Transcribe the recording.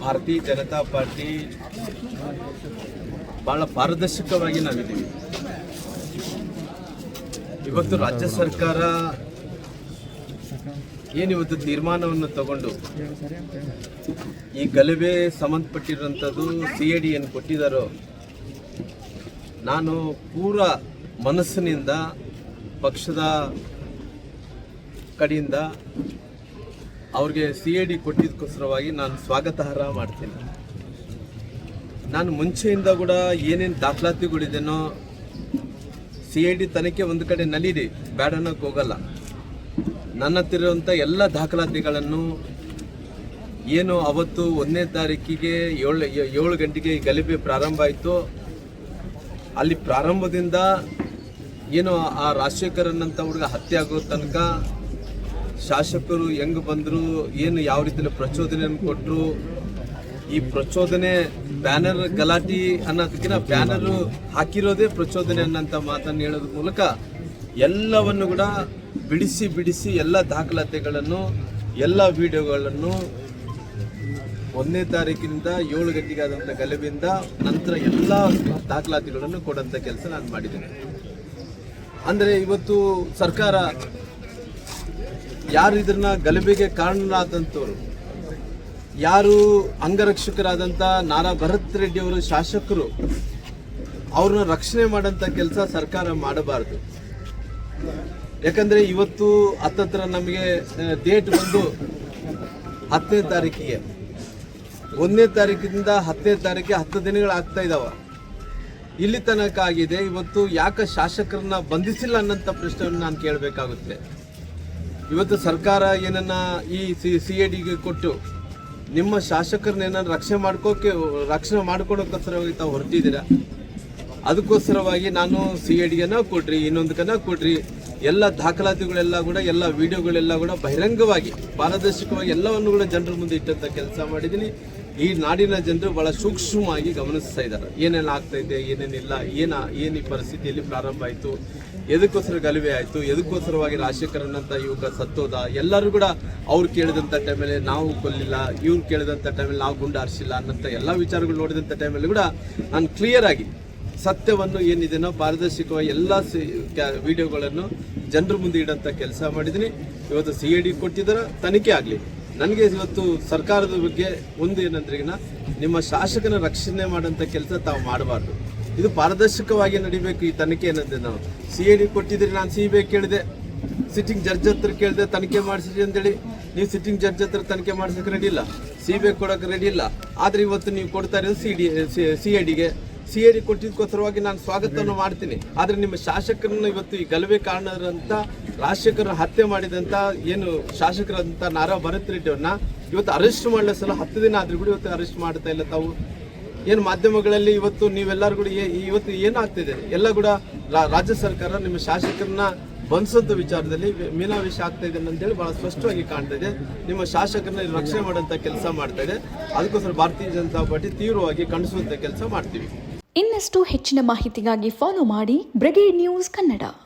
ಭಾರತೀಯ ಜನತಾ ಪಾರ್ಟಿ ಭಾಳ ಪಾರದರ್ಶಕವಾಗಿ ನಾವಿದ್ದೀವಿ. ಇವತ್ತು ರಾಜ್ಯ ಸರ್ಕಾರ ಏನಿವತ್ತು ತೀರ್ಮಾನವನ್ನು ತಗೊಂಡು ಈ ಗಲಭೆ ಸಂಬಂಧಪಟ್ಟಿರುವಂಥದ್ದು CID ಏನು ಕೊಟ್ಟಿದ್ದಾರೋ, ನಾನು ಪೂರ ಮನಸ್ಸಿನಿಂದ ಪಕ್ಷದ ಕಡೆಯಿಂದ ಅವ್ರಿಗೆ CID ಕೊಟ್ಟಿದ್ದಕ್ಕೋಸ್ಕರವಾಗಿ ನಾನು ಸ್ವಾಗತಾರ್ಹ ಮಾಡ್ತೀನಿ. ನಾನು ಮುಂಚೆಯಿಂದ ಕೂಡ ಏನೇನು ದಾಖಲಾತಿಗಳಿದೇನೋ CID ತನಿಖೆ ಒಂದು ಕಡೆ ನಲೀರಿ, ಬೇಡ ಅನ್ನೋಕ್ಕೆ ಹೋಗಲ್ಲ. ನನ್ನ ಹತ್ತಿರ ಇರುವಂಥ ಎಲ್ಲ ದಾಖಲಾತಿಗಳನ್ನು ಏನು ಅವತ್ತು 1ನೇ ತಾರೀಕಿಗೆ 7 ಗಂಟೆಗೆ ಈ ಗಲಭೆ ಪ್ರಾರಂಭ ಆಯಿತು, ಅಲ್ಲಿ ಪ್ರಾರಂಭದಿಂದ ಏನು ಆ ರಾಜಶೇಖರನ್ನಂಥ ಹುಡುಗ ಹತ್ಯೆ ಆಗೋ ತನಕ ಶಾಸಕರು ಹೆಂಗೆ ಬಂದರು, ಏನು ಯಾವ ರೀತಿಯಲ್ಲಿ ಪ್ರಚೋದನೆಯನ್ನು ಕೊಟ್ಟರು, ಈ ಪ್ರಚೋದನೆ ಬ್ಯಾನರ್ ಗಲಾಟಿ ಅನ್ನೋದಕ್ಕಿಂತ ಬ್ಯಾನರು ಹಾಕಿರೋದೇ ಪ್ರಚೋದನೆ ಅನ್ನೋಂಥ ಮಾತನ್ನು ಹೇಳೋದ್ರ ಮೂಲಕ ಎಲ್ಲವನ್ನು ಕೂಡ ಬಿಡಿಸಿ ಎಲ್ಲ ದಾಖಲಾತಿಗಳನ್ನು ಎಲ್ಲ ವಿಡಿಯೋಗಳನ್ನು 1ನೇ ತಾರೀಕಿನಿಂದ 7 ಗಂಟೆಗೆ ಆದಂಥ ಗಲಭೆಯಿಂದ ನಂತರ ಎಲ್ಲ ದಾಖಲಾತಿಗಳನ್ನು ಕೊಡೋಂಥ ಕೆಲಸ ನಾನು ಮಾಡಿದ್ದೇನೆ. ಅಂದರೆ ಇವತ್ತು ಸರ್ಕಾರ ಯಾರು ಇದನ್ನ ಗಲಭೆಗೆ ಕಾರಣರಾದಂಥವ್ರು, ಯಾರು ಅಂಗರಕ್ಷಕರಾದಂಥ ನಾರಾ ಭರತ್ ರೆಡ್ಡಿ ಅವರು ಶಾಸಕರು, ಅವ್ರನ್ನ ರಕ್ಷಣೆ ಮಾಡೋಂಥ ಕೆಲಸ ಸರ್ಕಾರ ಮಾಡಬಾರ್ದು. ಯಾಕಂದರೆ ಇವತ್ತು ಹತ್ತತ್ರ ನಮಗೆ ಡೇಟ್ ಬಂದು 10ನೇ ತಾರೀಕಿಗೆ, 1ನೇ ತಾರೀಕಿನಿಂದ 10ನೇ ತಾರೀಕಿಗೆ 10 ದಿನಗಳಾಗ್ತಾ ಇದ್ದಾವೆ. ಇಲ್ಲಿ ತನಕ ಆಗಿದೆ. ಇವತ್ತು ಯಾಕೆ ಶಾಸಕರನ್ನ ಬಂಧಿಸಿಲ್ಲ ಅನ್ನೋಂಥ ಪ್ರಶ್ನೆಯನ್ನು ನಾನು ಕೇಳಬೇಕಾಗುತ್ತೆ. ಇವತ್ತು ಸರ್ಕಾರ ಏನನ್ನ ಈ CIDಗೆ ಕೊಟ್ಟು ನಿಮ್ಮ ಶಾಸಕರನ್ನ ಏನಾದ್ರು ರಕ್ಷಣೆ ಮಾಡ್ಕೊಳೋಕ್ಕೋಸ್ಕರವಾಗಿ ತಾವು ಹೊರಟಿದ್ದೀರಾ. ಅದಕ್ಕೋಸ್ಕರವಾಗಿ ನಾನು CIDಗನ್ನ ಕೊಡ್ರಿ, ಇನ್ನೊಂದಕ್ಕನ್ನ ಕೊಡ್ರಿ, ಎಲ್ಲ ದಾಖಲಾತಿಗಳೆಲ್ಲ ಕೂಡ ಎಲ್ಲ ವಿಡಿಯೋಗಳೆಲ್ಲ ಕೂಡ ಬಹಿರಂಗವಾಗಿ ಪಾರದರ್ಶಕವಾಗಿ ಎಲ್ಲವನ್ನು ಕೂಡ ಜನರ ಮುಂದೆ ಇಟ್ಟಂಥ ಕೆಲಸ ಮಾಡಿದ್ದೀನಿ. ಈ ನಾಡಿನ ಜನರು ಭಾಳ ಸೂಕ್ಷ್ಮವಾಗಿ ಗಮನಿಸ್ತಾ ಇದ್ದಾರೆ, ಏನೇನು ಆಗ್ತಾ ಇದೆ, ಏನೇನಿಲ್ಲ, ಏನು ಈ ಪರಿಸ್ಥಿತಿಯಲ್ಲಿ ಪ್ರಾರಂಭ ಆಯಿತು, ಎದಕ್ಕೋಸ್ಕರ ಗಲಭೆ ಆಯಿತು, ಎದಕ್ಕೋಸ್ಕರವಾಗಿ ರಾಜಶೇಖರನ್ನಂಥ ಯುವಕ ಸತ್ತೋದ, ಎಲ್ಲರೂ ಕೂಡ ಅವ್ರು ಕೇಳಿದಂಥ ಟೈಮಲ್ಲಿ ನಾವು ಕೊಲ್ಲಿಲ್ಲ, ಇವ್ರು ಕೇಳಿದಂಥ ಟೈಮಲ್ಲಿ ನಾವು ಗುಂಡು ಹಾರಿಸಿಲ್ಲ ಅನ್ನೋಂಥ ಎಲ್ಲ ವಿಚಾರಗಳು ನೋಡಿದಂಥ ಟೈಮಲ್ಲಿ ಕೂಡ ನಾನು ಕ್ಲಿಯರ್ ಆಗಿ ಸತ್ಯವನ್ನು ಏನಿದೆನೋ ಪಾರದರ್ಶಕವಾಗಿ ಎಲ್ಲ ವಿಡಿಯೋಗಳನ್ನು ಜನರ ಮುಂದೆ ಇಡೋಂಥ ಕೆಲಸ ಮಾಡಿದ್ದೀನಿ. ಇವತ್ತು CID ಕೊಟ್ಟಿದ್ದಾರೆ, ತನಿಖೆ ಆಗಲಿ. ನನಗೆ ಇವತ್ತು ಸರ್ಕಾರದ ಬಗ್ಗೆ ಒಂದು ಏನಂದ್ರೆ, ನಿಮ್ಮ ಶಾಸಕನ ರಕ್ಷಣೆ ಮಾಡೋಂಥ ಕೆಲಸ ತಾವು ಮಾಡಬಾರ್ದು. ಇದು ಪಾರದರ್ಶಕವಾಗಿ ನಡಿಬೇಕು. ಈ ತನಿಖೆ ಏನಂದ್ರೆ, ನಾವು CID ಕೊಟ್ಟಿದ್ದೀರಿ, ನಾನು CBI ಕೇಳಿದೆ, ಸಿಟ್ಟಿಂಗ್ ಜಡ್ಜ್ ಹತ್ರ ಕೇಳಿದೆ ತನಿಖೆ ಮಾಡಿಸಿರಿ ಅಂತೇಳಿ. ನೀವು ಸಿಟ್ಟಿಂಗ್ ಜಡ್ಜ್ ಹತ್ರ ತನಿಖೆ ಮಾಡಿಸೋಕೆ ರೆಡಿ ಇಲ್ಲ, CBI ಕೊಡೋಕೆ ರೆಡಿ ಇಲ್ಲ. ಆದರೆ ಇವತ್ತು ನೀವು ಕೊಡ್ತಾ ಇರೋದು CIDಗೆ. CID ಕೊಟ್ಟಿದ್ದಕ್ಕೋಸ್ಕರವಾಗಿ ನಾನು ಸ್ವಾಗತವನ್ನು ಮಾಡ್ತೀನಿ. ಆದರೆ ನಿಮ್ಮ ಶಾಸಕರನ್ನ ಇವತ್ತು ಈ ಗಲಭೆ ಕಾರಣದಂಥ ರಾಜಶೇಖರ ಹತ್ಯೆ ಮಾಡಿದಂಥ ಏನು ಶಾಸಕರಂಥ ನಾರಾ ಭರತ್ ರೆಡ್ಡಿ ಅವ್ರನ್ನ ಇವತ್ತು ಅರೆಸ್ಟ್ ಮಾಡಲ ಸಲ 10 ದಿನ ಆದರೂ ಕೂಡ ಇವತ್ತು ಅರೆಸ್ಟ್ ಮಾಡ್ತಾ ಇಲ್ಲ. ತಾವು ಏನು ಮಾಧ್ಯಮಗಳಲ್ಲಿ ಇವತ್ತು ನೀವೆಲ್ಲರೂ ಕೂಡ ಇವತ್ತು ಏನಾಗ್ತಿದೆ ಎಲ್ಲ ಕೂಡ ರಾಜ್ಯ ಸರ್ಕಾರ ನಿಮ್ಮ ಶಾಸಕರನ್ನ ಬಂಧಿಸೋಂಥ ವಿಚಾರದಲ್ಲಿ ಮೀನಾವೇಶ ಆಗ್ತಾ ಇದೆ ಅಂತೇಳಿ ಭಾಳ ಸ್ಪಷ್ಟವಾಗಿ ಕಾಣ್ತಾ ಇದೆ. ನಿಮ್ಮ ಶಾಸಕರನ್ನ ರಕ್ಷಣೆ ಮಾಡೋಂಥ ಕೆಲಸ ಮಾಡ್ತಾ ಇದೆ. ಅದಕ್ಕೋಸ್ಕರ ಭಾರತೀಯ ಜನತಾ ಪಾರ್ಟಿ ತೀವ್ರವಾಗಿ ಖಂಡಿಸುವಂಥ ಕೆಲಸ ಮಾಡ್ತೀವಿ. ಇನ್ನಷ್ಟು ಹೆಚ್ಚಿನ ಮಾಹಿತಿಗಾಗಿ ಫಾಲೋ ಮಾಡಿ ಬ್ರಿಗೇಡ್ ನ್ಯೂಸ್ ಕನ್ನಡ.